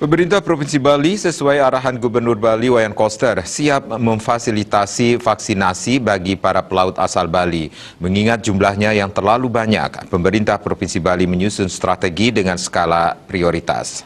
Pemerintah Provinsi Bali sesuai arahan Gubernur Bali Wayan Koster siap memfasilitasi vaksinasi bagi para pelaut asal Bali. Mengingat jumlahnya yang terlalu banyak, pemerintah Provinsi Bali menyusun strategi dengan skala prioritas.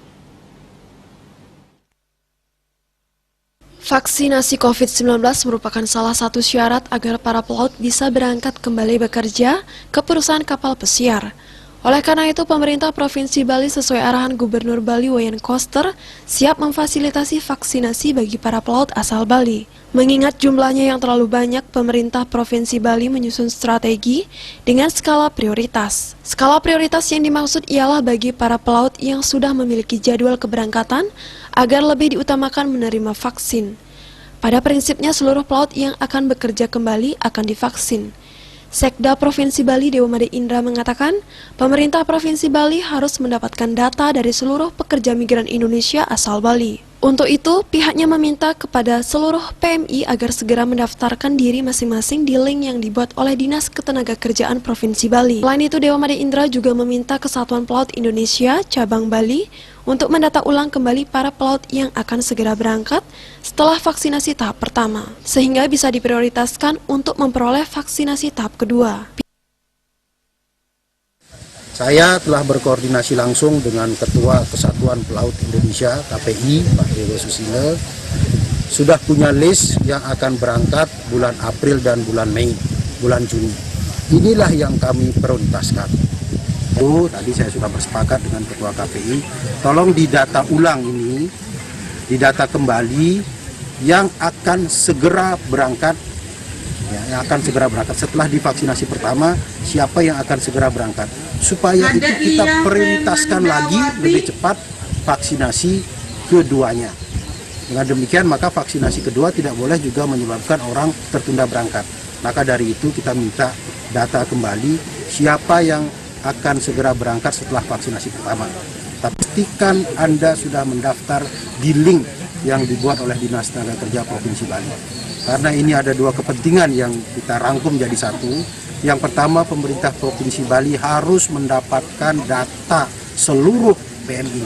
Vaksinasi COVID-19 merupakan salah satu syarat agar para pelaut bisa berangkat kembali bekerja ke perusahaan kapal pesiar. Oleh karena itu, pemerintah Provinsi Bali sesuai arahan Gubernur Bali Wayan Koster siap memfasilitasi vaksinasi bagi para pelaut asal Bali. Mengingat jumlahnya yang terlalu banyak, pemerintah Provinsi Bali menyusun strategi dengan skala prioritas. Skala prioritas yang dimaksud ialah bagi para pelaut yang sudah memiliki jadwal keberangkatan agar lebih diutamakan menerima vaksin. Pada prinsipnya, seluruh pelaut yang akan bekerja kembali akan divaksin. Sekda Provinsi Bali Dewa Made Indra mengatakan, pemerintah Provinsi Bali harus mendapatkan data dari seluruh pekerja migran Indonesia asal Bali. Untuk itu, pihaknya meminta kepada seluruh PMI agar segera mendaftarkan diri masing-masing di link yang dibuat oleh Dinas Ketenagakerjaan Provinsi Bali. Selain itu, Dewa Made Indra juga meminta Kesatuan Pelaut Indonesia Cabang Bali untuk mendata ulang kembali para pelaut yang akan segera berangkat setelah vaksinasi tahap pertama, sehingga bisa diprioritaskan untuk memperoleh vaksinasi tahap kedua. Saya telah berkoordinasi langsung dengan Ketua Kesatuan Pelaut Indonesia KPI, Pak Dewa Susilo, sudah punya list yang akan berangkat bulan April dan bulan Mei, bulan Juni. Inilah yang kami prioritaskan. Tadi saya sudah bersepakat dengan Ketua KPI, tolong didata ulang ini, didata kembali yang akan segera berangkat, yang akan segera berangkat setelah divaksinasi pertama, siapa yang akan segera berangkat, supaya itu kita prioritaskan lagi lebih cepat vaksinasi keduanya. Dengan demikian maka vaksinasi kedua tidak boleh juga menyebabkan orang tertunda berangkat. Maka dari itu kita minta data kembali siapa yang akan segera berangkat setelah vaksinasi pertama. Tapi pastikan Anda sudah mendaftar di link yang dibuat oleh Dinas Tenaga Kerja Provinsi Bali. Karena ini ada dua kepentingan yang kita rangkum jadi satu. Yang pertama, pemerintah Provinsi Bali harus mendapatkan data seluruh PMI.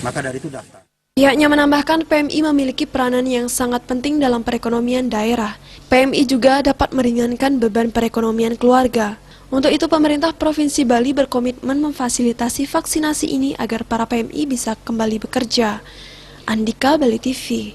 Maka dari itu daftar. Pihaknya menambahkan PMI memiliki peranan yang sangat penting dalam perekonomian daerah. PMI juga dapat meringankan beban perekonomian keluarga. Untuk itu, pemerintah Provinsi Bali berkomitmen memfasilitasi vaksinasi ini agar para PMI bisa kembali bekerja. Andika, Bali TV.